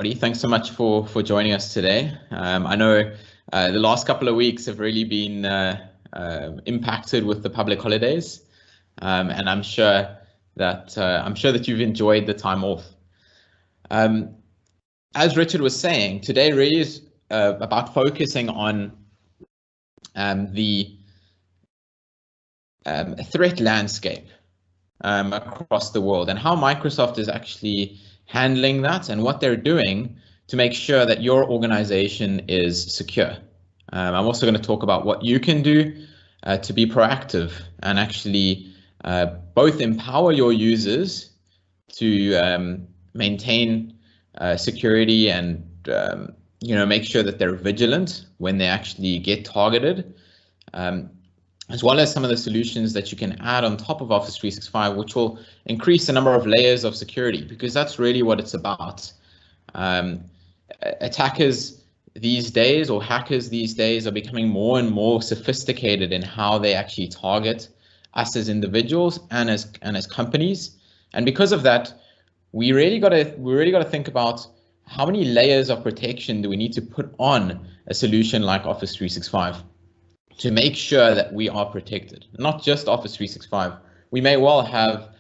everybody. Thanks so much for joining us today. I know the last couple of weeks have really been impacted with the public holidays, and I'm sure that you've enjoyed the time off. As Richard was saying, today really is about focusing on the threat landscape across the world and how Microsoft is actually handling that and what they're doing to make sure that your organization is secure. I'm also going to talk about what you can do to be proactive and actually both empower your users to maintain security and make sure that they're vigilant when they actually get targeted, as well as some of the solutions that you can add on top of Office 365, which will increase the number of layers of security, because that's really what it's about. Attackers these days, or hackers these days, are becoming more and more sophisticated in how they actually target us as individuals and as companies. And because of that, we really got to think about how many layers of protection do we need to put on a solution like Office 365 to make sure that we are protected. Not just Office 365. We may well have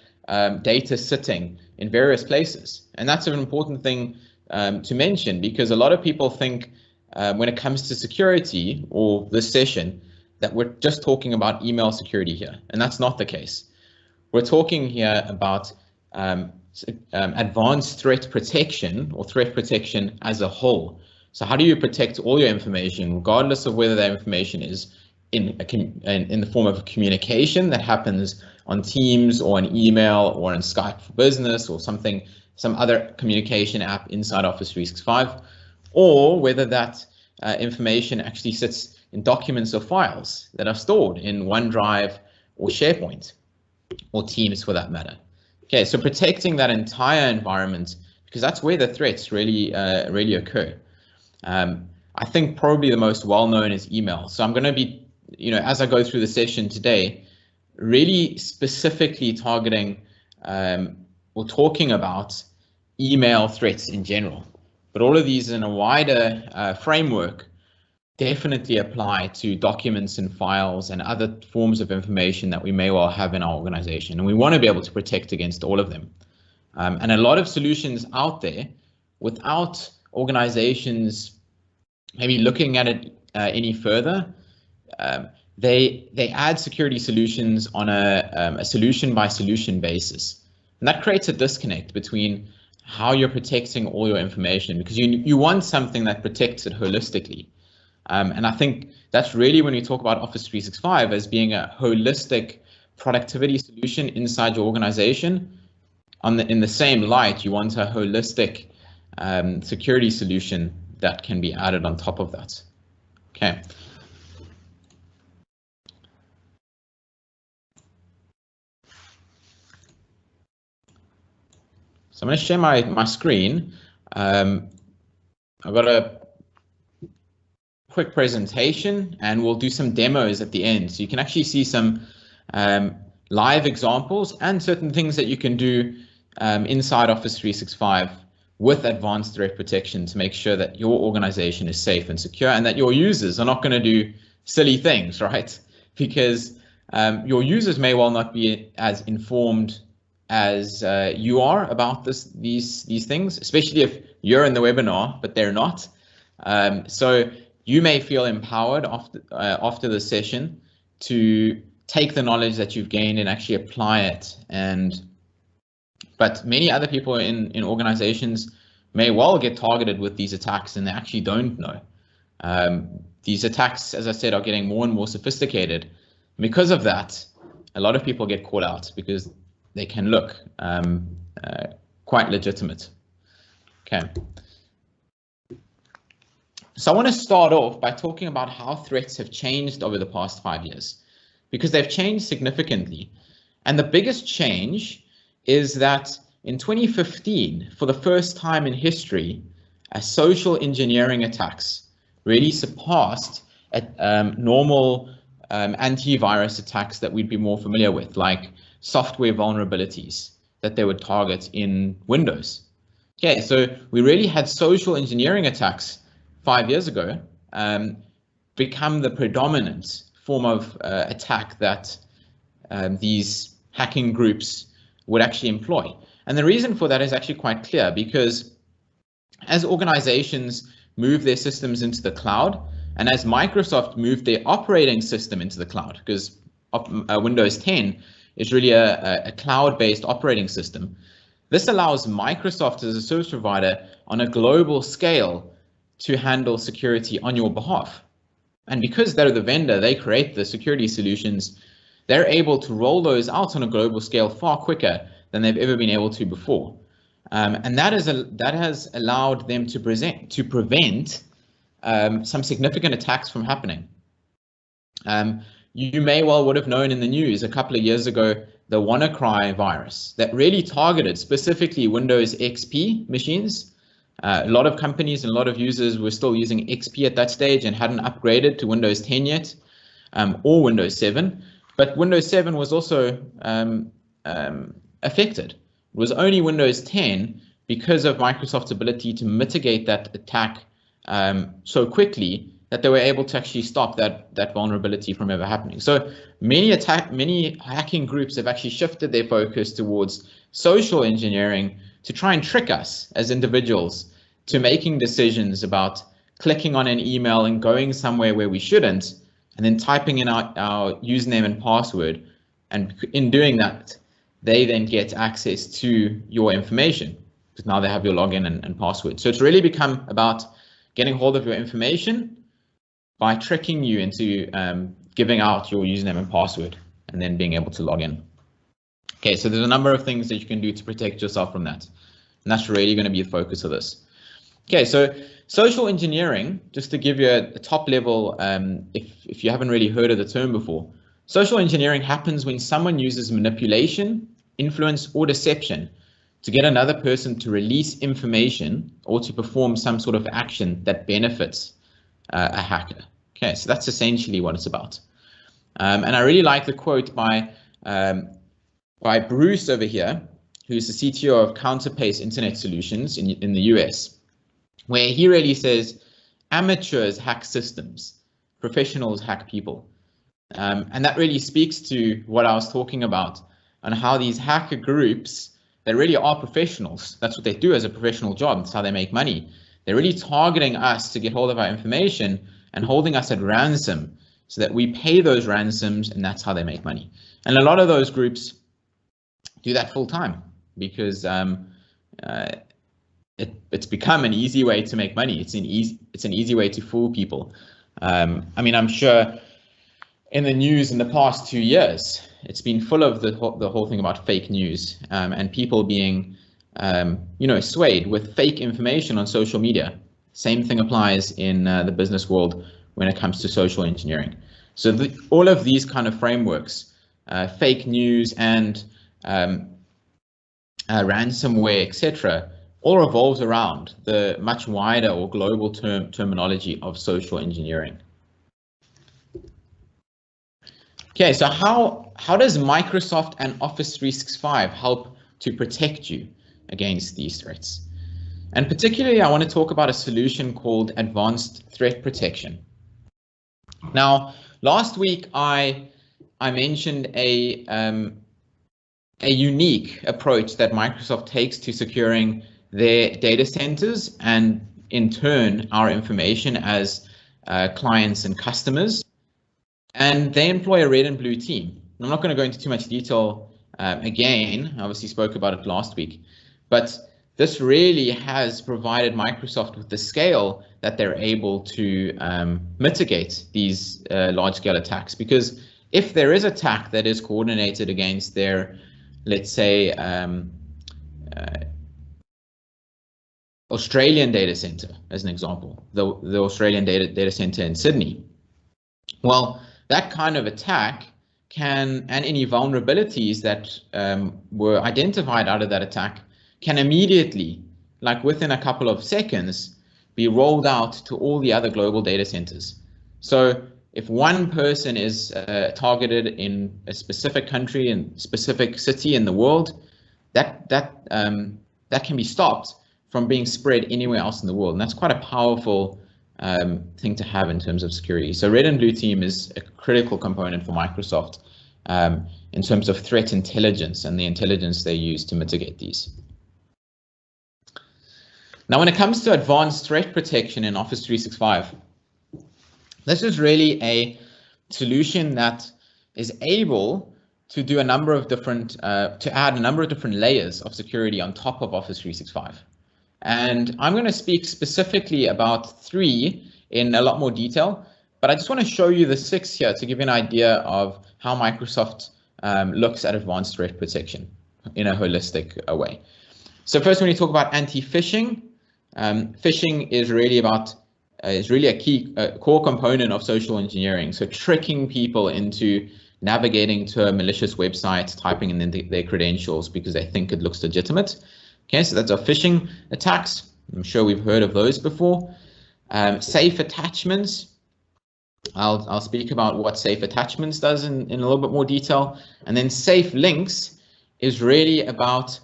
data sitting in various places. And that's an important thing to mention, because a lot of people think when it comes to security or this session that we're just talking about email security here. And that's not the case. We're talking here about advanced threat protection, or threat protection as a whole. So how do you protect all your information, regardless of whether that information is in the form of communication that happens on Teams or an email or on Skype for Business or some other communication app inside Office 365, or whether that information actually sits in documents or files that are stored in OneDrive or SharePoint or Teams for that matter. Okay, so protecting that entire environment, because that's where the threats really occur. I think probably the most well-known is email. So I'm going to be, as I go through the session today, really specifically targeting or talking about email threats in general. But all of these in a wider framework definitely apply to documents and files and other forms of information that we may well have in our organization. And we want to be able to protect against all of them. And a lot of solutions out there, without organizations maybe looking at it any further, they add security solutions on a solution by solution basis. And that creates a disconnect between how you're protecting all your information, because you want something that protects it holistically. And I think that's really when we talk about Office 365 as being a holistic productivity solution inside your organization. In the same light, you want a holistic security solution that can be added on top of that. Okay. So I'm going to share my screen. I've got a quick presentation and we'll do some demos at the end. So you can actually see some live examples and certain things that you can do inside Office 365 with advanced threat protection to make sure that your organization is safe and secure, and that your users are not going to do silly things, right? Because your users may well not be as informed as you are about these things, especially if you're in the webinar, but they're not. So you may feel empowered after the session to take the knowledge that you've gained and actually apply it. But many other people in organizations may well get targeted with these attacks and they actually don't know. These attacks, as I said, are getting more and more sophisticated. Because of that, a lot of people get caught out because they can look quite legitimate. Okay. So I want to start off by talking about how threats have changed over the past 5 years, because they've changed significantly. And the biggest change is that in 2015, for the first time in history, social engineering attacks really surpassed normal antivirus attacks that we'd be more familiar with, like software vulnerabilities that they would target in Windows. Okay, so we really had social engineering attacks 5 years ago become the predominant form of attack that these hacking groups would actually employ. And the reason for that is actually quite clear, because as organizations move their systems into the cloud, and as Microsoft moved their operating system into the cloud, because Windows 10 is really a cloud-based operating system, this allows Microsoft as a service provider on a global scale to handle security on your behalf. And because they're the vendor, they create the security solutions, they're able to roll those out on a global scale far quicker than they've ever been able to before. And that has allowed them to prevent some significant attacks from happening. You may well would have known in the news a couple of years ago the WannaCry virus that really targeted specifically Windows XP machines. A lot of companies and a lot of users were still using XP at that stage and hadn't upgraded to Windows 10 yet, or Windows 7. But Windows 7 was also affected. It was only Windows 10, because of Microsoft's ability to mitigate that attack so quickly, that they were able to actually stop that vulnerability from ever happening. So many hacking groups have actually shifted their focus towards social engineering to try and trick us as individuals to making decisions about clicking on an email and going somewhere where we shouldn't, and then typing in our username and password. And in doing that, they then get access to your information, because now they have your login and password. So it's really become about getting hold of your information by tricking you into giving out your username and password and then being able to log in. Okay, so there's a number of things that you can do to protect yourself from that. And that's really going to be the focus of this. Okay, so social engineering, just to give you a top level, if you haven't really heard of the term before, social engineering happens when someone uses manipulation, influence, or deception to get another person to release information or to perform some sort of action that benefits a hacker. Okay, so that's essentially what it's about. And I really like the quote by Bruce over here, who's the CTO of Counterpace Internet Solutions in the US, where he really says, amateurs hack systems, professionals hack people. And that really speaks to what I was talking about, and how these hacker groups, they really are professionals. That's what they do as a professional job. That's how they make money. They're really targeting us to get hold of our information and holding us at ransom so that we pay those ransoms, and that's how they make money. And a lot of those groups do that full time because it's become an easy way to make money. It's an easy way to fool people. I mean, I'm sure in the news in the past 2 years, it's been full of the whole thing about fake news and people being swayed with fake information on social media. Same thing applies in the business world when it comes to social engineering. So all of these kind of frameworks, fake news and ransomware, etc., all revolves around the much wider or global terminology of social engineering. Okay, so how does Microsoft and Office 365 help to protect you against these threats? And particularly, I want to talk about a solution called Advanced Threat Protection. Now, last week I mentioned a unique approach that Microsoft takes to securing their data centers and in turn our information as clients and customers. And they employ a red and blue team. I'm not going to go into too much detail again. I obviously spoke about it last week, but this really has provided Microsoft with the scale that they're able to mitigate these large-scale attacks. Because if there is attack that is coordinated against their, let's say, Australian data center, as an example, the Australian data center in Sydney, well, that kind of attack can, and any vulnerabilities that were identified out of that attack, can immediately, like within a couple of seconds, be rolled out to all the other global data centers. So if one person is targeted in a specific country and specific city in the world, that can be stopped from being spread anywhere else in the world. And that's quite a powerful thing to have in terms of security. So red and blue team is a critical component for Microsoft in terms of threat intelligence and the intelligence they use to mitigate these. Now, when it comes to advanced threat protection in Office 365, this is really a solution that is able to do a number of different, to add a number of different layers of security on top of Office 365. And I'm going to speak specifically about 3 in a lot more detail, but I just want to show you the 6 here to give you an idea of how Microsoft looks at advanced threat protection in a holistic way. So first, when you talk about anti-phishing, phishing is really about is really a key core component of social engineering. So tricking people into navigating to a malicious website, typing in their credentials because they think it looks legitimate. Okay, so that's our phishing attacks. I'm sure we've heard of those before. Safe attachments. I'll speak about what safe attachments does in a little bit more detail. And then safe links is really about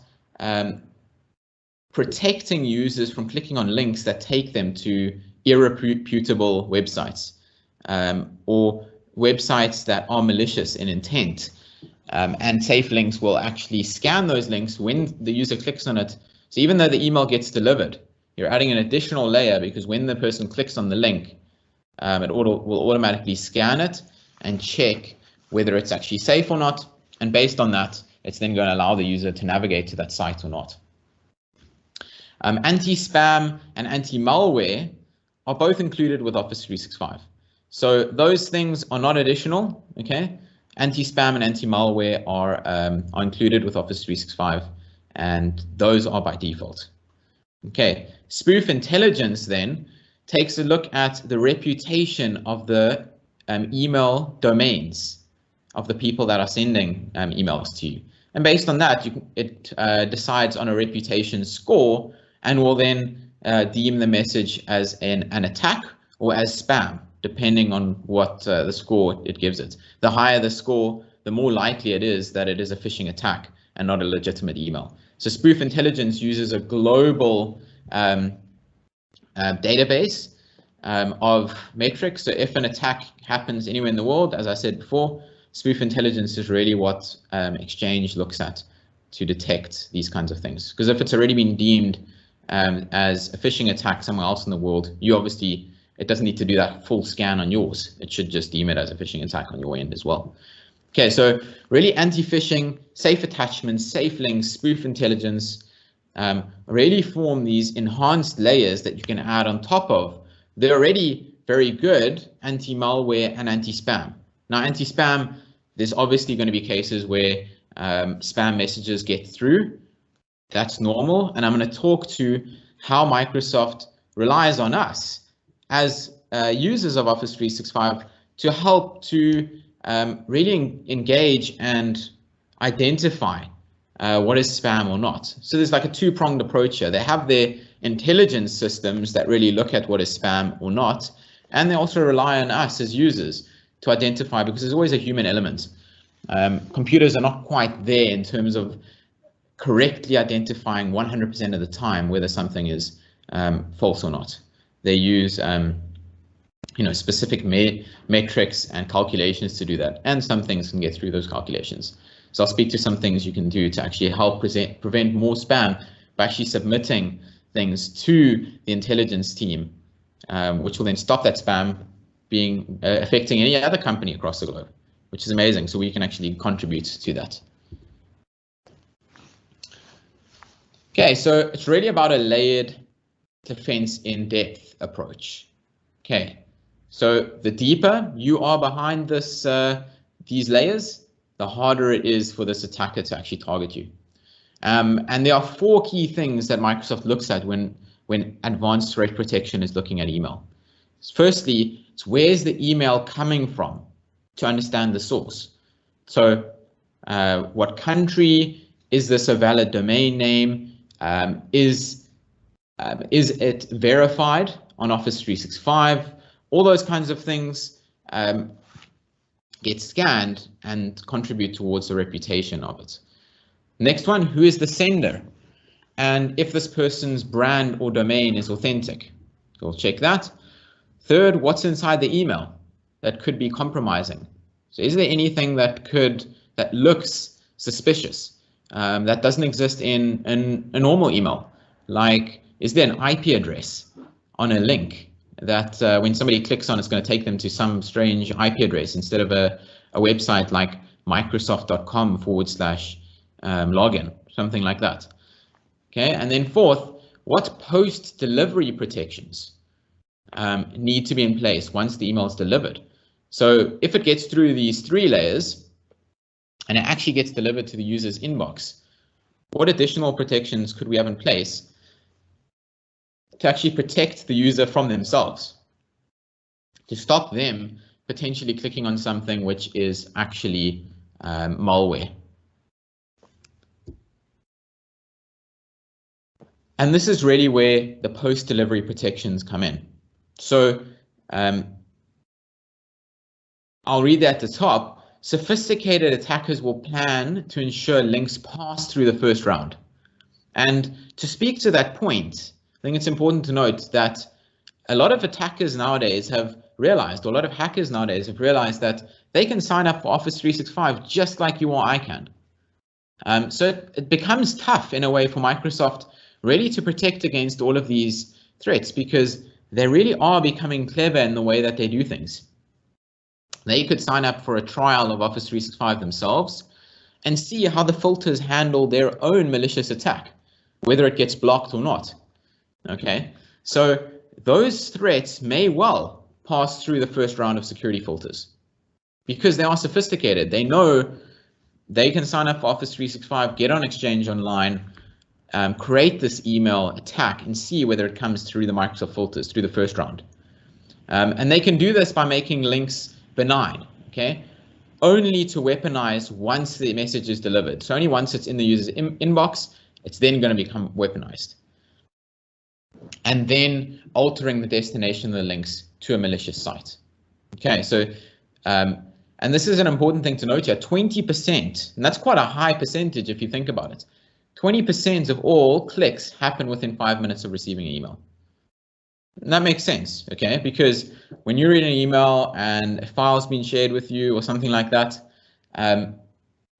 protecting users from clicking on links that take them to irreputable websites or websites that are malicious in intent. And safe links will actually scan those links when the user clicks on it. So even though the email gets delivered, you're adding an additional layer because when the person clicks on the link, it will automatically scan it and check whether it's actually safe or not. And based on that, it's then going to allow the user to navigate to that site or not. Anti-spam and anti-malware are both included with Office 365. So those things are not additional, okay? Anti-spam and anti-malware are included with Office 365, and those are by default. Okay, Spoof Intelligence then takes a look at the reputation of the email domains of the people that are sending emails to you. And based on that, it decides on a reputation score and will then deem the message as an attack or as spam, depending on what the score it gives it. The higher the score, the more likely it is that it is a phishing attack and not a legitimate email. So Spoof Intelligence uses a global database of metrics. So if an attack happens anywhere in the world, as I said before, Spoof Intelligence is really what Exchange looks at to detect these kinds of things. Because if it's already been deemed as a phishing attack somewhere else in the world, you obviously, it doesn't need to do that full scan on yours. It should just deem it as a phishing attack on your end as well. Okay, so really anti-phishing, safe attachments, safe links, Spoof Intelligence really form these enhanced layers that you can add on top of the already very good anti-malware and anti-spam. Now, anti-spam, there's obviously going to be cases where spam messages get through. That's normal. And I'm going to talk to how Microsoft relies on us as users of Office 365 to help to really engage and identify what is spam or not. So there's like a two-pronged approach here. They have their intelligence systems that really look at what is spam or not, and they also rely on us as users to identify, because there's always a human element. Computers are not quite there in terms of correctly identifying 100% of the time whether something is false or not. They use specific metrics and calculations to do that, and some things can get through those calculations. So I'll speak to some things you can do to actually help prevent more spam by actually submitting things to the intelligence team, which will then stop that spam being affecting any other company across the globe, which is amazing. So we can actually contribute to that. Okay, so it's really about a layered defense in depth approach. Okay, so the deeper you are behind this these layers, the harder it is for this attacker to actually target you. And there are 4 key things that Microsoft looks at when advanced threat protection is looking at email. Firstly, it's where's the email coming from to understand the source. So what country, is this a valid domain name? Is it verified on Office 365? All those kinds of things get scanned and contribute towards the reputation of it. Next one, who is the sender? and if this person's brand or domain is authentic. We'll check that. Third, what's inside the email that could be compromising? So is there anything that looks suspicious that doesn't exist in a normal email? Like, is there an IP address on a link that when somebody clicks on, it's going to take them to some strange IP address instead of a website like microsoft.com/login, something like that. Okay, and then fourth, what post-delivery protections need to be in place once the email is delivered? So if it gets through these 3 layers and it actually gets delivered to the user's inbox, what additional protections could we have in place to actually protect the user from themselves, to stop them potentially clicking on something which is actually malware? And this is really where the post-delivery protections come in. So I'll read that at the top. Sophisticated attackers will plan to ensure links pass through the first round. And to speak to that point, I think it's important to note that a lot of attackers nowadays have realized, or a lot of hackers nowadays have realized, that they can sign up for Office 365 just like you or I can. So it becomes tough in a way for Microsoft really to protect against all of these threats, because they really are becoming clever in the way that they do things. They could sign up for a trial of Office 365 themselves and see how the filters handle their own malicious attack, whether it gets blocked or not. Okay, so those threats may well pass through the first round of security filters because they are sophisticated. They know they can sign up for Office 365, get on Exchange Online, create this email attack and see whether it comes through the Microsoft filters through the first round. And they can do this by making links benign, okay? Only to weaponize once the message is delivered. So only once it's in the user's inbox, it's then going to become weaponized. And then altering the destination of the links to a malicious site. Okay, so, and this is an important thing to note here, 20%, and that's quite a high percentage if you think about it. 20% of all clicks happen within 5 minutes of receiving an email. And that makes sense, okay? Because when you read an email and a file's been shared with you or something like that,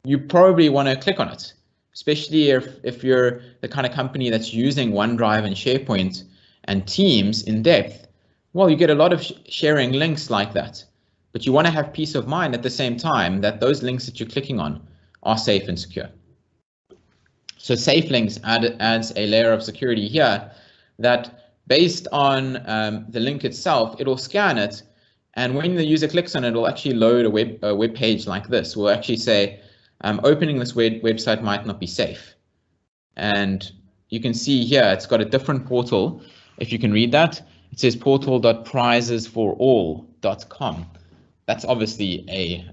you probably want to click on it, especially if you're the kind of company that's using OneDrive and SharePoint and Teams in depth. Well, you get a lot of sharing links like that, but you want to have peace of mind at the same time that those links that you're clicking on are safe and secure. So safe links adds a layer of security here that, based on the link itself, it'll scan it, and when the user clicks on it, it'll actually load a web page like this. We'll actually say, opening this website might not be safe. And you can see here, it's got a different portal. If you can read that, it says portal.prizesforall.com. That's obviously a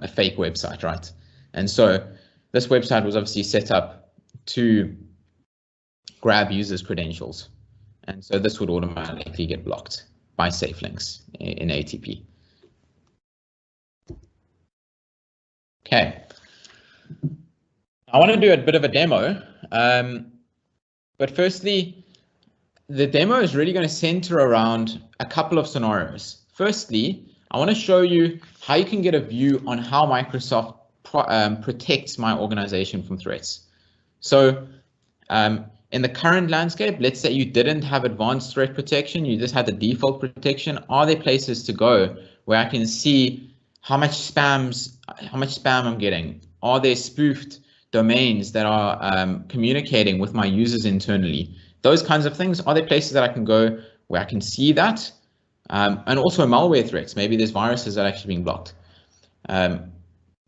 fake website, right? And so this website was obviously set up to grab users' credentials. And so this would automatically get blocked by safe links in ATP. Okay. I want to do a bit of a demo. But firstly, the demo is really going to center around a couple of scenarios. Firstly, I want to show you how you can get a view on how Microsoft protects my organization from threats. So in the current landscape, let's say you didn't have advanced threat protection, you just had the default protection. Are there places to go where I can see how much spam I'm getting? Are there spoofed domains that are communicating with my users internally? Those kinds of things. Are there places that I can go where I can see that? And also malware threats. Maybe there's viruses that are actually being blocked.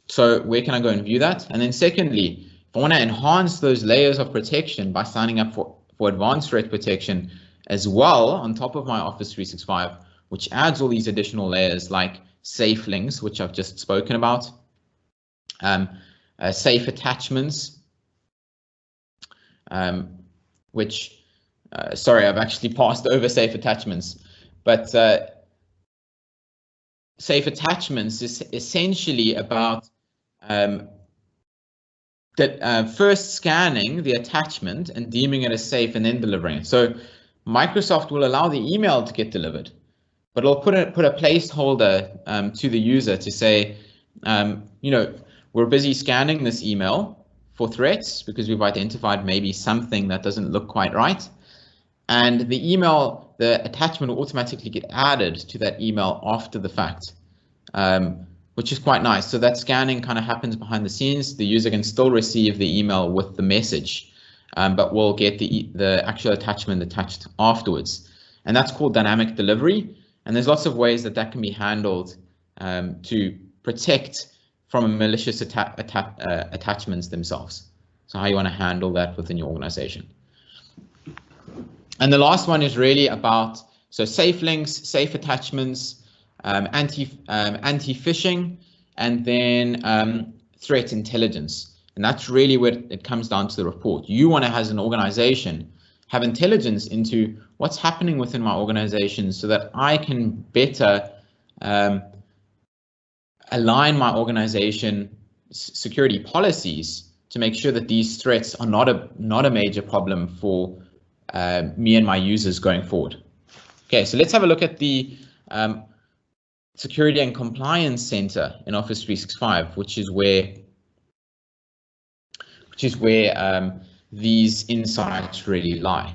So where can I go and view that? And then secondly, if I want to enhance those layers of protection by signing up for advanced threat protection as well on top of my Office 365, which adds all these additional layers like safe links, which I've just spoken about, safe attachments, which, sorry, I've actually passed over safe attachments, but safe attachments is essentially about first scanning the attachment and deeming it as safe and then delivering it. So Microsoft will allow the email to get delivered, but it'll put a placeholder to the user to say, we're busy scanning this email for threats because we've identified maybe something that doesn't look quite right. And the attachment will automatically get added to that email after the fact, which is quite nice. So that scanning kind of happens behind the scenes. The user can still receive the email with the message, but will get the actual attachment attached afterwards. And that's called dynamic delivery. And there's lots of ways that can be handled to protect from malicious attachments themselves. So how you want to handle that within your organization. And the last one is really about safe links, safe attachments, anti-phishing, and then threat intelligence. And that's really what it comes down to the report. You want to, as an organization, have intelligence into what's happening within my organization so that I can better align my organization security policies to make sure that these threats are not a major problem for me and my users going forward. Okay, so let's have a look at the Security and Compliance Center in Office 365, which is where these insights really lie.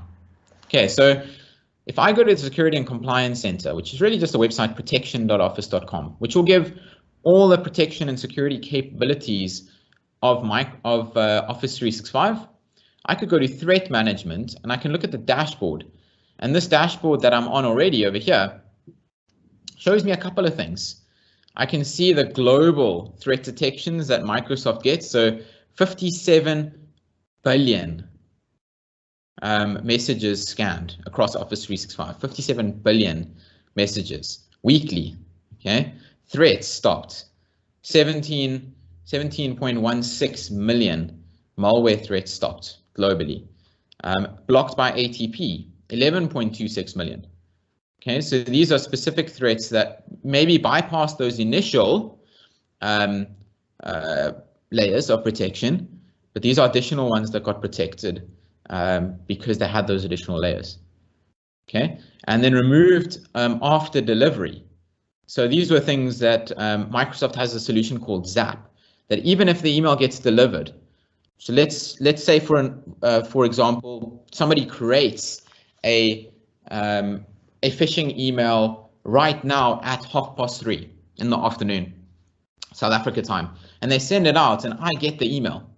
Okay, so if I go to the Security and Compliance Center, which is really just a website, protection.office.com, which will give all the protection and security capabilities of Office 365, I could go to Threat Management and I can look at the dashboard. And this dashboard that I'm on already over here shows me a couple of things. I can see the global threat detections that Microsoft gets. So 57 billion messages scanned across Office 365, 57 billion messages weekly. Okay, threats stopped, 17.16 million malware threats stopped globally. Blocked by ATP, 11.26 million. Okay, so these are specific threats that maybe bypass those initial layers of protection, but these are additional ones that got protected because they had those additional layers. Okay, and then removed after delivery. So these were things that Microsoft has a solution called Zap, that even if the email gets delivered, so let's say for example, somebody creates a phishing email right now at 3:30 in the afternoon, South Africa time, and they send it out and I get the email.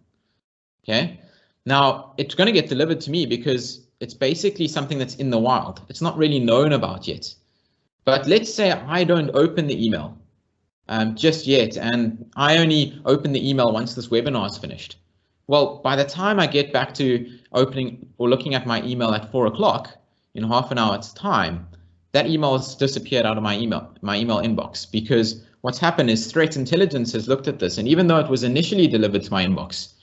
Okay, now it's going to get delivered to me because it's basically something that's in the wild. It's not really known about yet. But let's say I don't open the email just yet, and I only open the email once this webinar is finished. Well, by the time I get back to opening or looking at my email at 4 o'clock in half an hour's time, that email has disappeared out of my email inbox, because what's happened is Threat Intelligence has looked at this, and even though it was initially delivered to my inbox,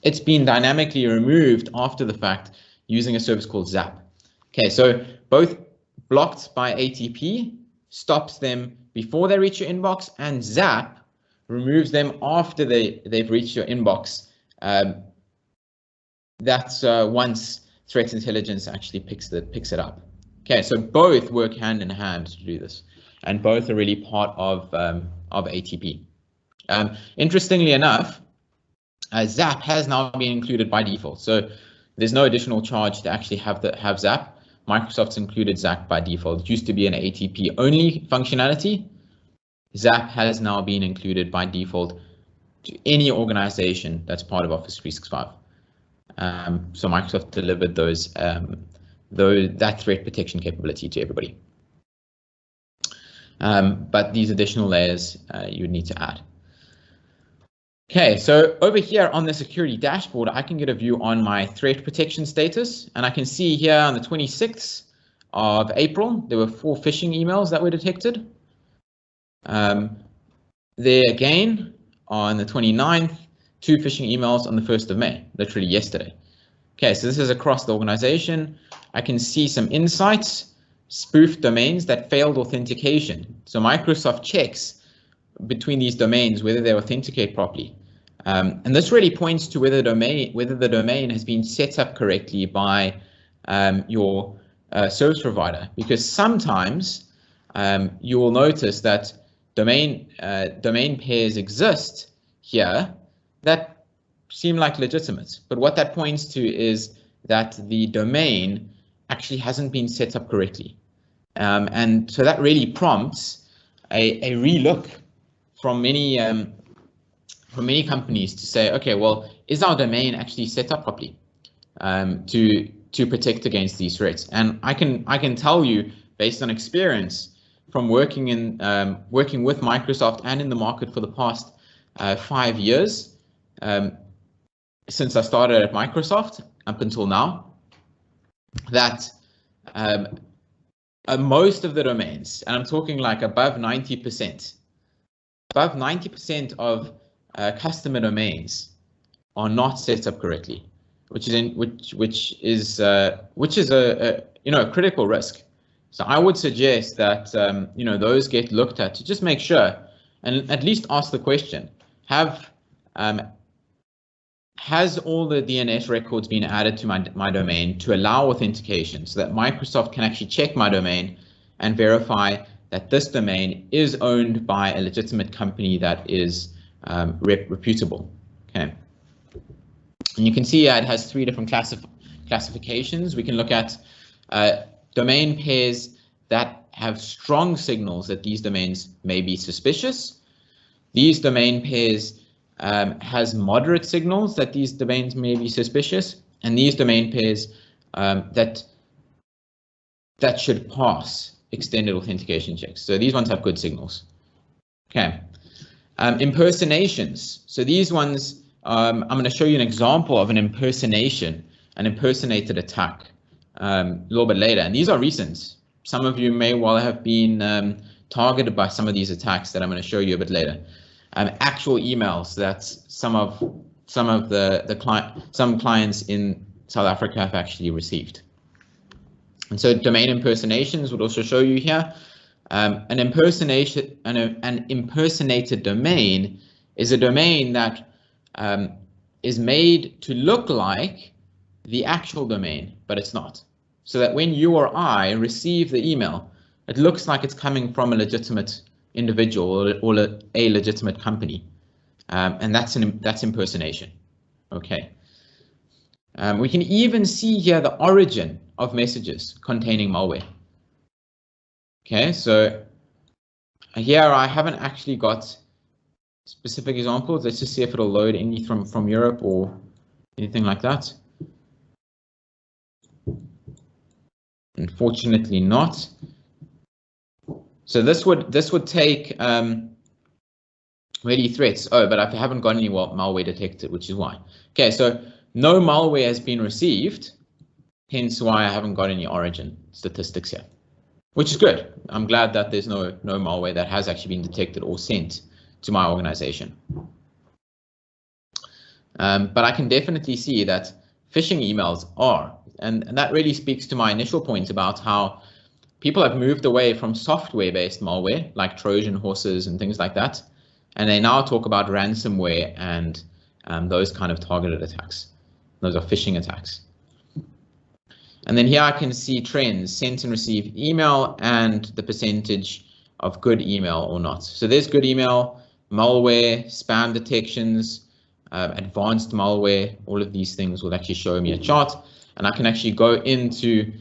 it's been dynamically removed after the fact using a service called Zap. Okay, so both blocked by ATP stops them before they reach your inbox, and Zap removes them after they've reached your inbox. That's once Threat Intelligence actually picks it up. Okay, so both work hand in hand to do this, and both are really part of ATP. Interestingly enough, Zap has now been included by default, so there's no additional charge to actually have Zap. Microsoft's included Zap by default. It used to be an ATP only functionality. Zap has now been included by default to any organization that's part of Office 365. So Microsoft delivered that threat protection capability to everybody. But these additional layers you need to add. Okay, so over here on the security dashboard, I can get a view on my threat protection status, and I can see here on the 26th of April, there were 4 phishing emails that were detected. There again, on the 29th, 2 phishing emails on the 1st of May, literally yesterday. Okay, so this is across the organization. I can see some insights, spoofed domains that failed authentication. So Microsoft checks between these domains whether they authenticate properly. And this really points to whether the domain has been set up correctly by your service provider, because sometimes you will notice that domain pairs exist here that seem like legitimate, but what that points to is that the domain actually hasn't been set up correctly, and so that really prompts a relook from many companies to say, okay, well, is our domain actually set up properly to protect against these threats? And I can tell you, based on experience from working with Microsoft and in the market for the past 5 years, since I started at Microsoft up until now, that most of the domains, and I'm talking like above 90% of customer domains are not set up correctly, which is a critical risk. So I would suggest that those get looked at to just make sure, and at least ask the question: has all the DNS records been added to my domain to allow authentication, so that Microsoft can actually check my domain and verify that this domain is owned by a legitimate company that is reputable. Okay, and you can see it has 3 different classifications. We can look at domain pairs that have strong signals that these domains may be suspicious. These domain pairs has moderate signals that these domains may be suspicious, and these domain pairs that should pass extended authentication checks. So these ones have good signals. Okay. Impersonations. So these ones, I'm going to show you an example of an impersonated attack a little bit later, and these are recent. Some of you may well have been targeted by some of these attacks that I'm going to show you a bit later. Actual emails that some clients in South Africa have actually received. And so domain impersonations would also show you here. An impersonated domain is a domain that is made to look like the actual domain, but it's not. So that when you or I receive the email, it looks like it's coming from a legitimate individual or a legitimate company, and that's impersonation. Okay. We can even see here the origin of messages containing malware. Okay, so here I haven't actually got specific examples. Let's just see if it'll load any from Europe or anything like that. Unfortunately not. So this would take really threats. Oh, but I haven't got any malware detected, which is why. Okay, so no malware has been received, hence why I haven't got any origin statistics here, which is good. I'm glad that there's no malware that has actually been detected or sent to my organization. But I can definitely see that phishing emails are, and that really speaks to my initial point about how people have moved away from software-based malware like Trojan horses and things like that, and they now talk about ransomware and those kind of targeted attacks. Those are phishing attacks. And then here I can see trends: sent and received email and the percentage of good email or not. So there's good email, malware, spam detections, advanced malware. All of these things will actually show me a chart, and I can actually go into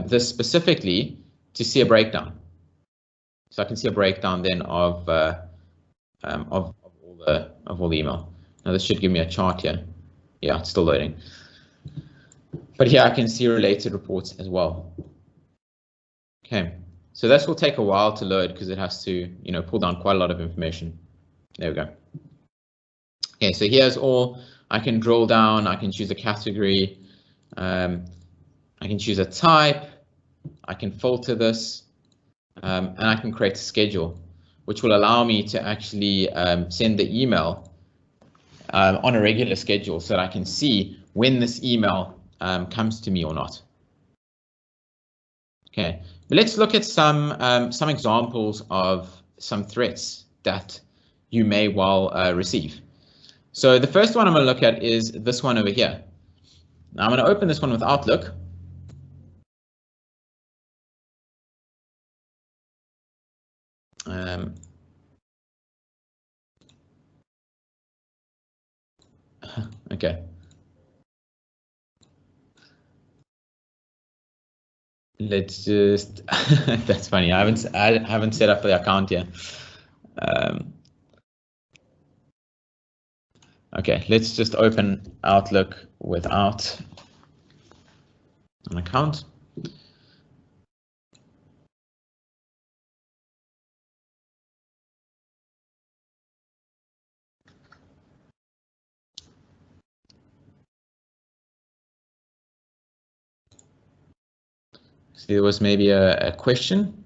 this specifically to see a breakdown. So I can see a breakdown then of all the email. Now this should give me a chart here. Yeah, it's still loading. But here I can see related reports as well. Okay, so this will take a while to load because it has to, pull down quite a lot of information. There we go. Okay, so here's all. I can drill down. I can choose a category. I can choose a type. I can filter this, and I can create a schedule, which will allow me to actually send the email on a regular schedule, so that I can see when this email comes to me or not. Okay, but let's look at some examples of some threats that you may well receive. So the first one I'm going to look at is this one over here. Now I'm going to open this one with Outlook. Okay. Let's just, that's funny. I haven't set up the account yet. Okay, let's just open Outlook without an account. So there was maybe a question.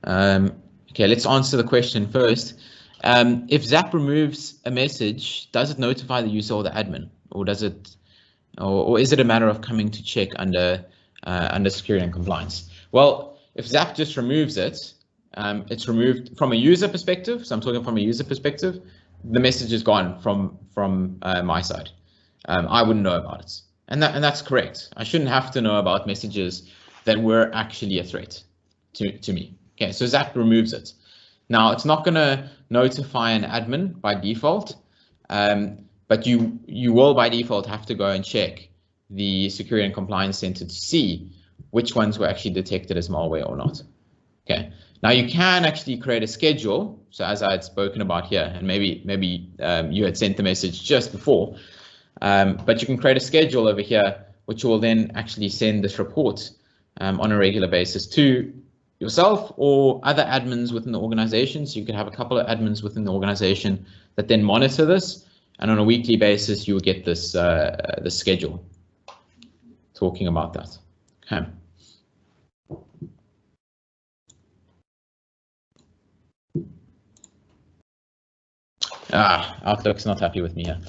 Okay, let's answer the question first. If Zap removes a message, does it notify the user or the admin, or does it, or is it a matter of coming to check under security and compliance? Well, if Zap just removes it, it's removed from a user perspective. So I'm talking from a user perspective. The message is gone from my side. I wouldn't know about it, and that's correct. I shouldn't have to know about messages that were actually a threat to me. Okay, so Zap removes it. Now it's not going to notify an admin by default, but you will by default have to go and check the Security and Compliance Center to see which ones were actually detected as malware or not. Okay, now you can actually create a schedule. So as I had spoken about here, and maybe you had sent the message just before, but you can create a schedule over here, which will then actually send this report on a regular basis to yourself or other admins within the organization. So you could have a couple of admins within the organization that then monitor this, and on a weekly basis you will get this this schedule talking about that. Okay. Outlook's not happy with me here.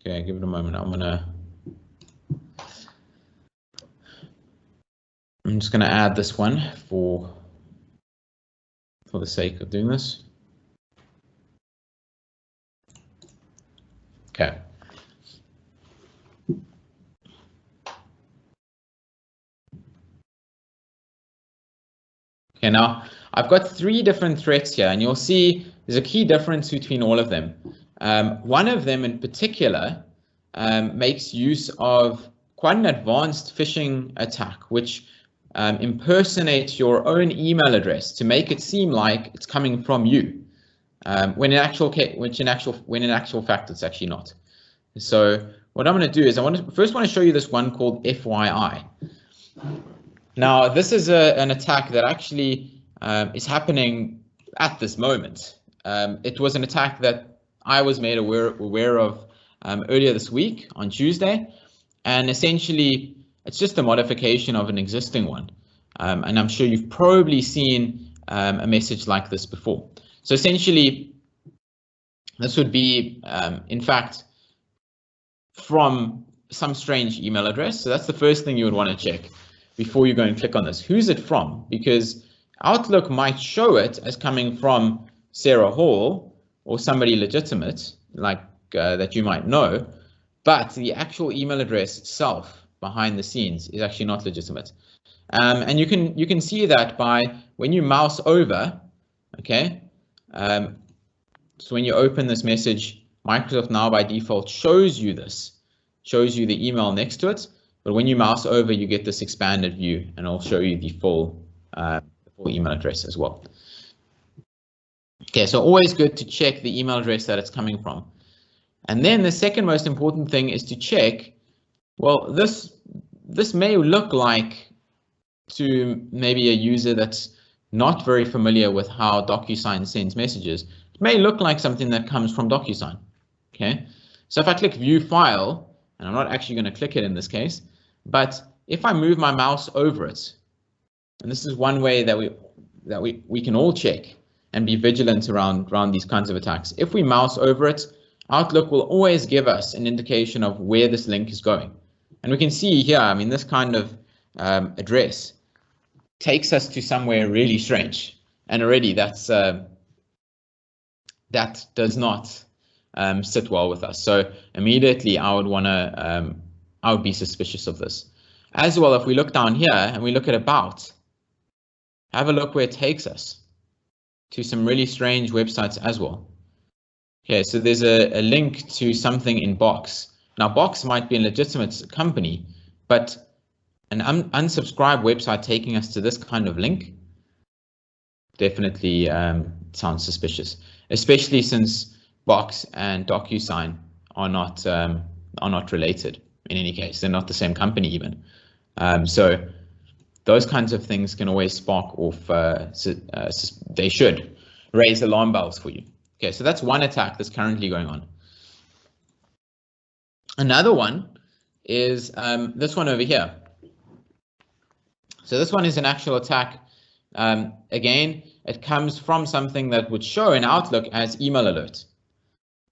Okay, give it a moment. I'm just gonna add this one for the sake of doing this. Okay. Okay, now I've got 3 different threats here, and you'll see there's a key difference between all of them. One of them in particular makes use of quite an advanced phishing attack, which impersonates your own email address to make it seem like it's coming from you, when in actual fact it's actually not. So what I'm going to do is I want to show you this one called FYI. Now this is an attack that actually is happening at this moment. It was an attack that I was made aware of earlier this week on Tuesday, and essentially it's just a modification of an existing one, and I'm sure you've probably seen a message like this before. So essentially this would be in fact from some strange email address. So that's the first thing you would want to check before you go and click on this. Who's it from? Because Outlook might show it as coming from Sarah Hall or somebody legitimate like that you might know, but the actual email address itself behind the scenes is actually not legitimate. And you can see that by when you mouse over, okay? So when you open this message, Microsoft now by default shows you the email next to it, but when you mouse over, you get this expanded view, and it'll show you the full email address as well. Okay, so always good to check the email address that it's coming from. And then the second most important thing is to check, well, this may look like to maybe a user that's not very familiar with how DocuSign sends messages. It may look like something that comes from DocuSign. Okay, so if I click View File, and I'm not actually going to click it in this case, but if I move my mouse over it, and this is one way that we can all check and be vigilant around these kinds of attacks. If we mouse over it, Outlook will always give us an indication of where this link is going. And we can see here, I mean, this kind of address takes us to somewhere really strange, and already that's that does not sit well with us. So immediately I would be suspicious of this. As well, if we look down here and we look at about, have a look where it takes us to some really strange websites as well. Okay, so there's a link to something in Box. Now, Box might be a legitimate company, but an unsubscribed website taking us to this kind of link definitely sounds suspicious, especially since Box and DocuSign are not related in any case. They're not the same company even. So those kinds of things can always spark off, they should raise alarm bells for you. Okay, so that's one attack that's currently going on. Another one is this one over here. So this one is an actual attack. Again, it comes from something that would show in Outlook as email alert,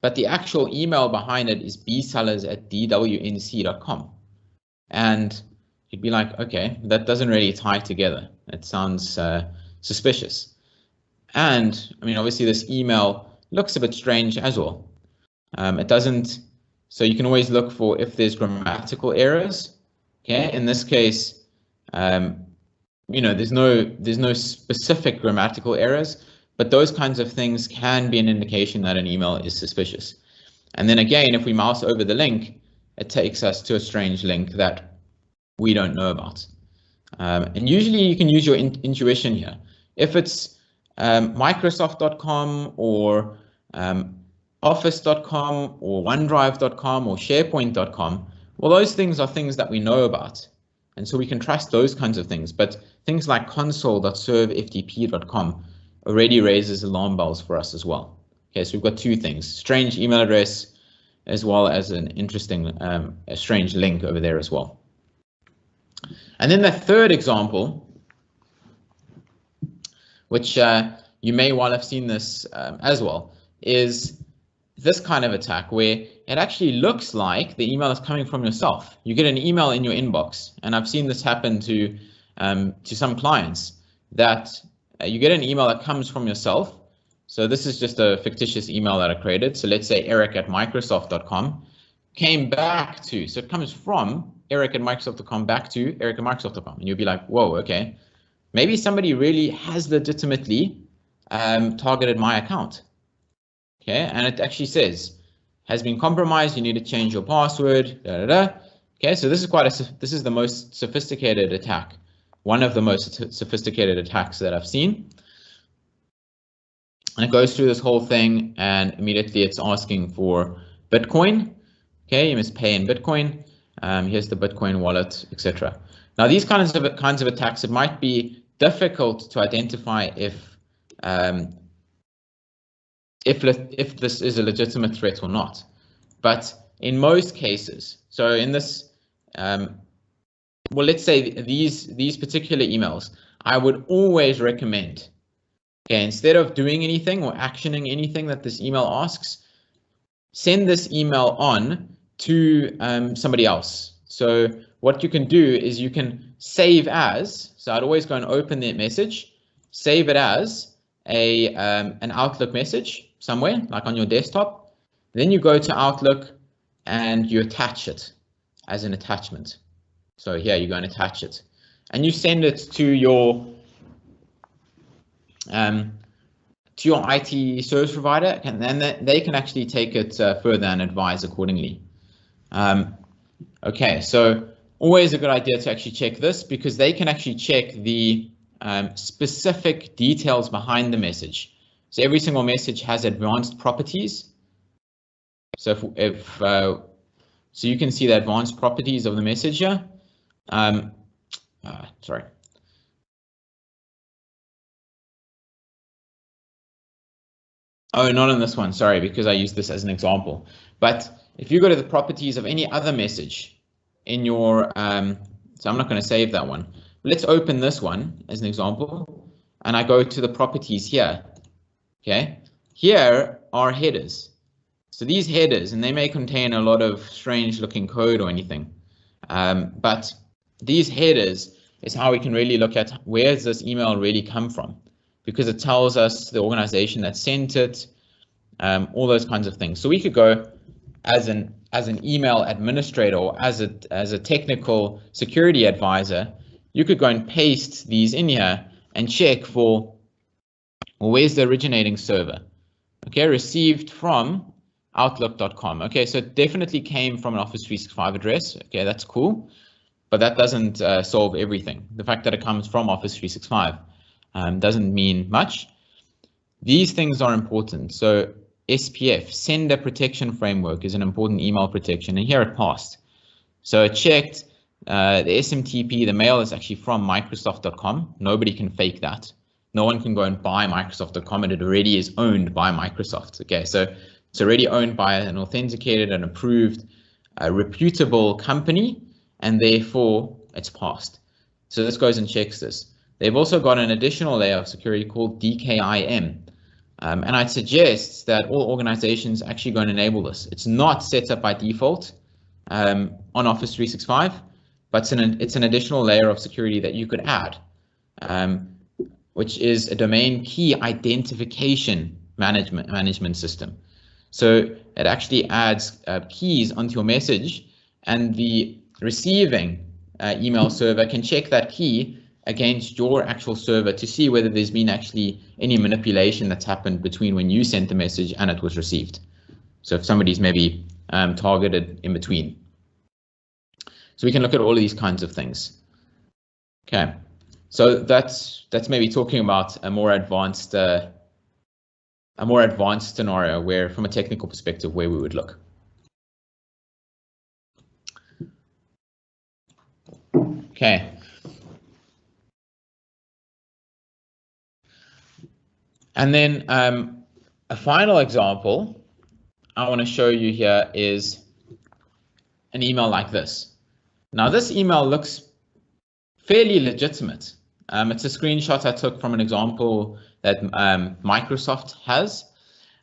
but the actual email behind it is bsellers@dwnc.com. And you'd be like, okay, that doesn't really tie together. It sounds suspicious. And I mean, obviously this email looks a bit strange as well. It doesn't, so you can always look for if there's grammatical errors. Okay, in this case, you know, there's no specific grammatical errors, but those kinds of things can be an indication that an email is suspicious. And then again, if we mouse over the link, it takes us to a strange link that we don't know about. And usually you can use your intuition here. If it's Microsoft.com or Office.com or OneDrive.com or SharePoint.com, well, those things are things that we know about. And so we can trust those kinds of things. But things like console.serveftp.com already raises alarm bells for us as well. Okay, so we've got two things: strange email address, as well as an interesting, a strange link over there as well. And then the third example, which you may well have seen this as well, is this kind of attack where it actually looks like the email is coming from yourself. You get an email in your inbox, and I've seen this happen to some clients, that you get an email that comes from yourself. So this is just a fictitious email that I created. So let's say eric@microsoft.com came back to, so it comes from eric@microsoft.com back to eric@microsoft.com, and you'll be like, whoa, okay, maybe somebody really has legitimately targeted my account. Okay, and it actually says has been compromised. You need to change your password. Da, da, da. Okay, so this is the most sophisticated attack, one of the most sophisticated attacks that I've seen. And it goes through this whole thing, and immediately it's asking for Bitcoin. Okay, you must pay in Bitcoin. Here's the Bitcoin wallet, etc. Now, these kinds of attacks, it might be difficult to identify if this is a legitimate threat or not. But in most cases, so in this, well, let's say these particular emails, I would always recommend, okay, instead of doing anything or actioning anything that this email asks, send this email on to somebody else. So what you can do is you can save as, so I'd always go and open that message, save it as an Outlook message somewhere, like on your desktop. Then you go to Outlook and you attach it as an attachment. So here you go and attach it, and you send it to your IT service provider, and then they can actually take it further and advise accordingly. Okay, so always a good idea to actually check this, because they can actually check the specific details behind the message. So every single message has advanced properties. So so you can see the advanced properties of the message here. Sorry. Oh, not on this one, sorry, because I used this as an example. But if you go to the properties of any other message in your, so I'm not going to save that one. Let's open this one as an example, and I go to the properties here. Okay, here are headers. So these headers, and they may contain a lot of strange looking code or anything, but these headers, is how we can really look at where does this email really come from, because it tells us the organization that sent it, all those kinds of things. So we could go as an email administrator or as a technical security advisor, you could go and paste these in here and check for, well, where's the originating server? Okay, received from outlook.com. Okay, so it definitely came from an Office 365 address. Okay, that's cool, but that doesn't solve everything. The fact that it comes from Office 365 doesn't mean much. These things are important. So SPF, Sender Protection Framework, is an important email protection, and here it passed. So it checked the SMTP, the mail is actually from Microsoft.com. Nobody can fake that. No one can go and buy Microsoft.com, and it already is owned by Microsoft. Okay, so it's already owned by an authenticated and approved, reputable company, and therefore it's passed. So this goes and checks this. They've also got an additional layer of security called Dkim. And I'd suggest that all organizations actually go and enable this. It's not set up by default on Office 365, but it's an additional layer of security that you could add, which is a domain key identification management system. So it actually adds keys onto your message, and the receiving email server can check that key against your actual server to see whether there's been actually any manipulation that's happened between when you sent the message and it was received. So if somebody's maybe targeted in between. So we can look at all of these kinds of things. Okay, so that's maybe talking about a more advanced scenario where, from a technical perspective, where we would look. Okay. And then a final example I want to show you here is an email like this. Now this email looks fairly legitimate. It's a screenshot I took from an example that Microsoft has.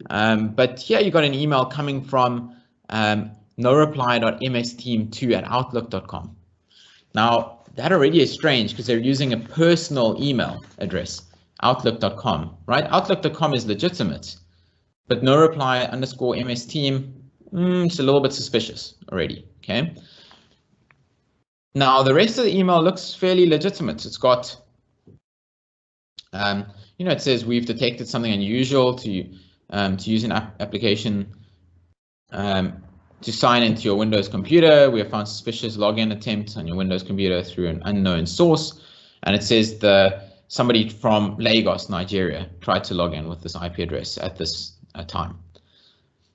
But here you got an email coming from noreply.msteam2@outlook.com. Now that already is strange because they're using a personal email address. Outlook.com, right? Outlook.com is legitimate, but noreply_msteam, it's a little bit suspicious already, okay? Now, the rest of the email looks fairly legitimate. It's got, it says we've detected something unusual to use an application to sign into your Windows computer. We have found suspicious login attempt on your Windows computer through an unknown source. And it says somebody from Lagos, Nigeria, tried to log in with this IP address at this time.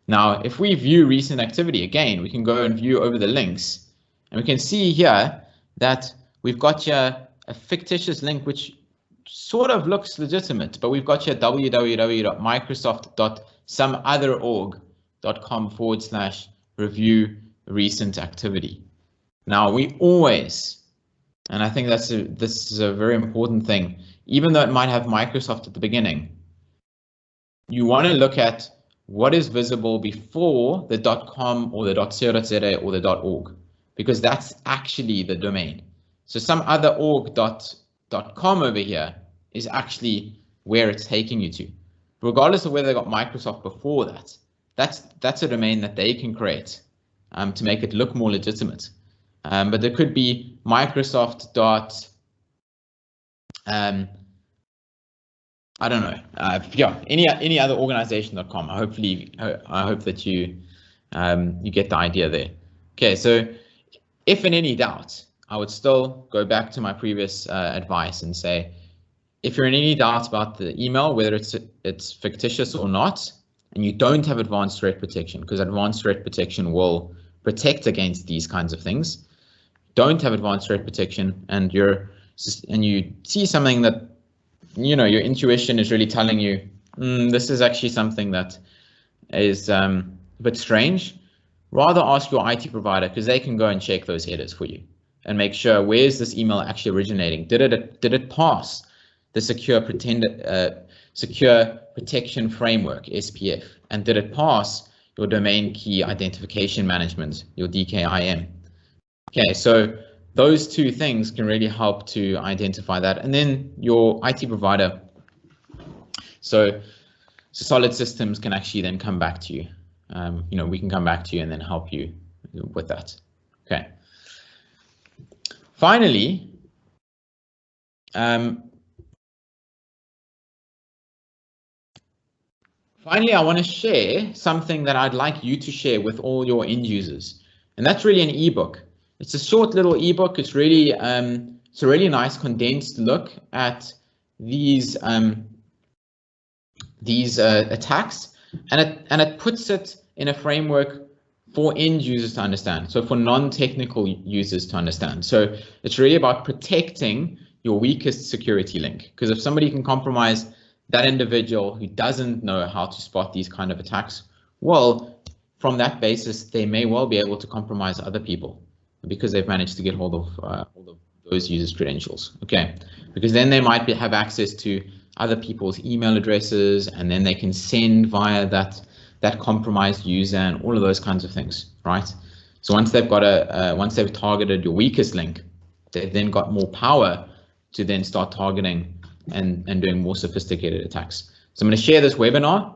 Now, if we view recent activity again, we can go and view over the links, and we can see here that we've got here a fictitious link which sort of looks legitimate, but we've got here www.microsoft.someotherorg.com/review recent activity. Now, we always, and I think this is a very important thing, even though it might have Microsoft at the beginning, you want to look at what is visible before the .com or the .co.za or the .org, because that's actually the domain. So some other org.com over here is actually where it's taking you to, regardless of whether they got Microsoft before that. That's a domain that they can create to make it look more legitimate. But there could be Microsoft I don't know. Any other organization.com. I hope that you get the idea there. Okay, so if in any doubt, I would still go back to my previous advice and say, if you're in any doubt about the email, whether it's fictitious or not, and you don't have advanced threat protection, because advanced threat protection will protect against these kinds of things. Don't have advanced threat protection, and you see something that your intuition is really telling you this is actually something that is a bit strange, rather ask your IT provider, because they can go and check those headers for you and make sure, where's this email actually originating? Did it pass the secure protection framework, SPF, and did it pass your domain key identification management, your DKIM? Okay, so those two things can really help to identify that. And then your IT provider, so Solid Systems can actually then come back to you. We can come back to you and then help you with that. Okay. Finally, I want to share something that I'd like you to share with all your end users, and that's really an ebook. It's a short little ebook. It's really it's a really nice condensed look at these attacks, and it puts it in a framework for end users to understand. So for non-technical users to understand. So it's really about protecting your weakest security link, because if somebody can compromise that individual who doesn't know how to spot these kind of attacks, well, from that basis, they may well be able to compromise other people because they've managed to get hold of all of those users' credentials. Okay, because then they might have access to other people's email addresses, and then they can send via that compromised user and all of those kinds of things, right? So once they've got once they've targeted your weakest link, they've then got more power to then start targeting and doing more sophisticated attacks. So I'm going to share this webinar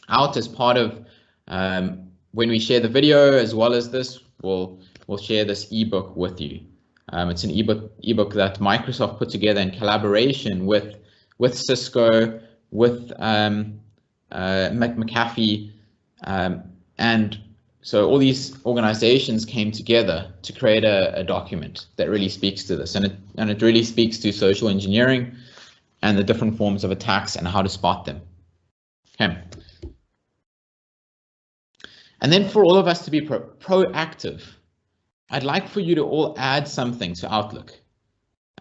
out as part of when we share the video, as well as this, we'll share this ebook with you. It's an ebook that Microsoft put together in collaboration with Cisco, with McAfee, and so all these organizations came together to create a document that really speaks to this, and it really speaks to social engineering and the different forms of attacks and how to spot them. Okay. And then for all of us to be proactive, I'd like for you to all add something to Outlook.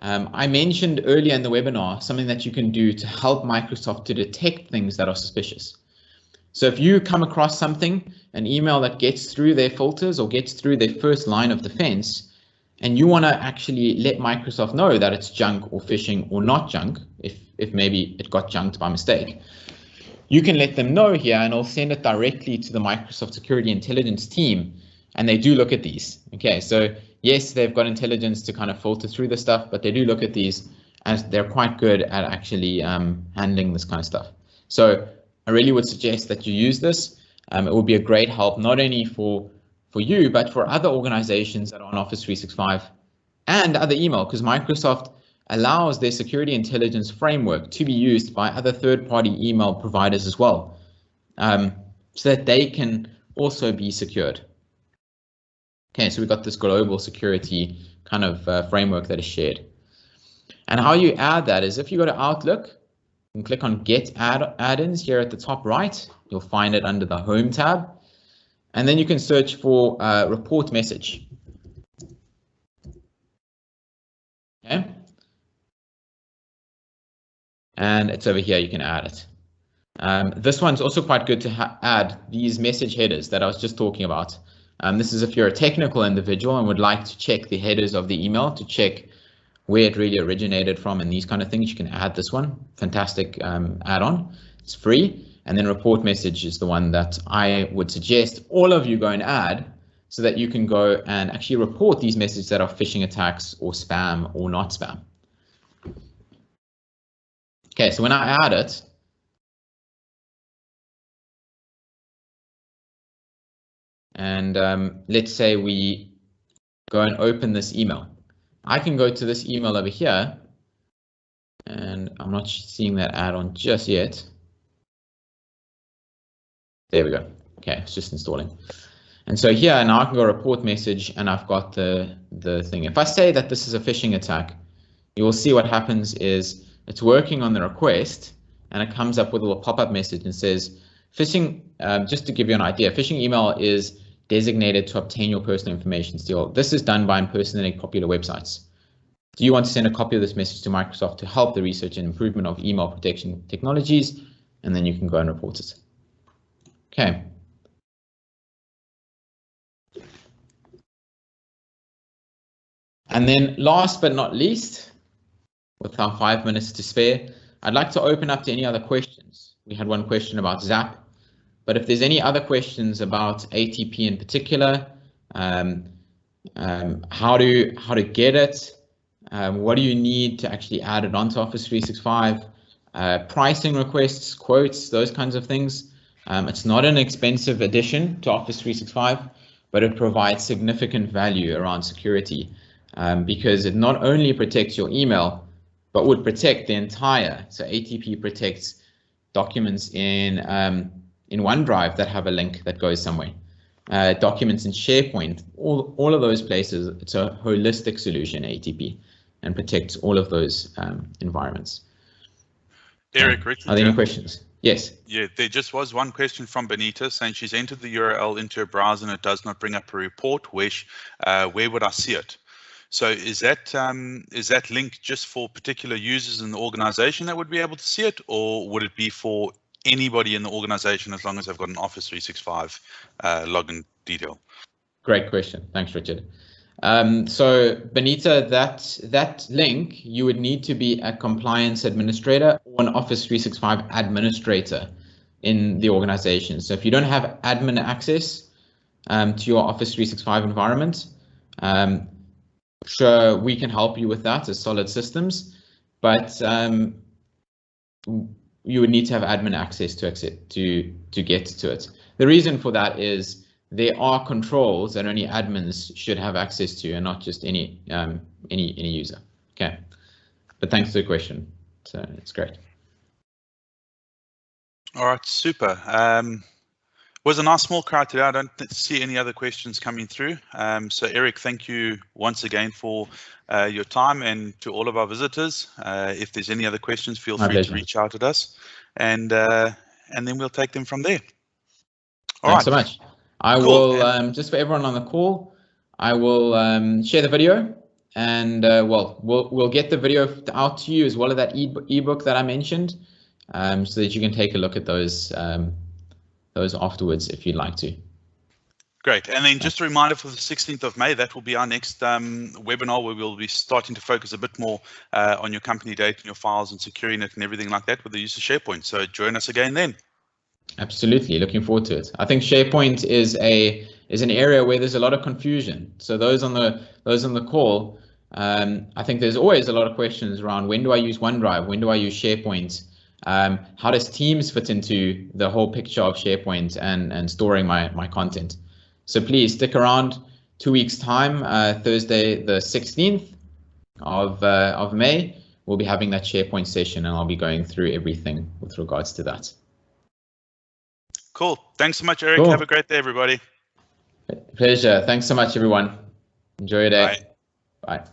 I mentioned earlier in the webinar something that you can do to help Microsoft to detect things that are suspicious. So if you come across something, an email that gets through their filters or gets through their first line of defense, and you want to actually let Microsoft know that it's junk or phishing or not junk, if maybe it got junked by mistake, you can let them know here, and I'll send it directly to the Microsoft Security Intelligence team, and they do look at these. Okay, so yes, they've got intelligence to kind of filter through the stuff, but they do look at these, and they're quite good at actually handling this kind of stuff. So I really would suggest that you use this. It will be a great help, not only for you, but for other organizations that are on Office 365 and other email, because Microsoft allows their security intelligence framework to be used by other third-party email providers as well, so that they can also be secured. Okay, so we've got this global security kind of framework that is shared. And how you add that is if you go to Outlook and click on Get Add-ins here at the top right, you'll find it under the Home tab. And then you can search for Report Message. Okay. And it's over here, you can add it. This one's also quite good to add these message headers that I was just talking about. This is if you're a technical individual and would like to check the headers of the email to check where it really originated from and these kind of things, you can add this one. Fantastic add-on. It's free. And then report message is the one that I would suggest all of you go and add, so that you can go and actually report these messages that are phishing attacks or spam or not spam. Okay, so when I add it, and let's say we go and open this email. I can go to this email over here, and I'm not seeing that add-on just yet. There we go. Okay, it's just installing. And so here now I can go report message, and I've got the thing. If I say that this is a phishing attack, you will see what happens is it's working on the request, and it comes up with a little pop-up message and says, phishing, just to give you an idea, phishing email is designated to obtain your personal information still. This is done by impersonating popular websites. Do you want to send a copy of this message to Microsoft to help the research and improvement of email protection technologies? And then you can go and report it. Okay. And then last but not least, with our 5 minutes to spare, I'd like to open up to any other questions. We had one question about Zap, but if there's any other questions about ATP in particular, how to get it, what do you need to actually add it onto Office 365, pricing requests, quotes, those kinds of things. It's not an expensive addition to Office 365, but it provides significant value around security because it not only protects your email, but would protect the entire. So ATP protects documents in OneDrive that have a link that goes somewhere. Documents in SharePoint, all of those places. It's a holistic solution, ATP, and protects all of those environments. Eric, are there any questions? Yes. Yeah, there just was one question from Benita saying she's entered the URL into her browser and it does not bring up a report. Where would I see it? So is that link just for particular users in the organization that would be able to see it, or would it be for anybody in the organization as long as they've got an Office 365 login detail? Great question. Thanks, Richard. So Benita, that link, you would need to be a compliance administrator or an Office 365 administrator in the organization. So if you don't have admin access to your Office 365 environment, sure, we can help you with that as Solid Systems, but you would need to have admin access to get to it. The reason for that is there are controls that only admins should have access to, and not just any user. Okay, but thanks for the question. So it's great. All right, super. Was a nice small crowd today. I don't see any other questions coming through. So Eric, thank you once again for your time, and to all of our visitors. If there's any other questions, feel free to reach out at us, and then we'll take them from there. Thanks so much. I will, just for everyone on the call, I will share the video, and we'll get the video out to you as well as that ebook that I mentioned, so that you can take a look at those afterwards if you'd like to. Great. And then just a reminder for the 16th of May, that will be our next webinar, where we'll be starting to focus a bit more on your company data and your files and securing it and everything like that with the use of SharePoint. So join us again then. Absolutely, looking forward to it. I think SharePoint is an area where there's a lot of confusion. So those on the call, I think there's always a lot of questions around, when do I use OneDrive? When do I use SharePoint? How does Teams fit into the whole picture of SharePoint and storing my content? So please stick around. 2 weeks time, Thursday the 16th of May, we'll be having that SharePoint session, and I'll be going through everything with regards to that. Cool. Thanks so much, Eric. Cool. Have a great day, everybody. Pleasure. Thanks so much, everyone. Enjoy your day. Bye. Bye.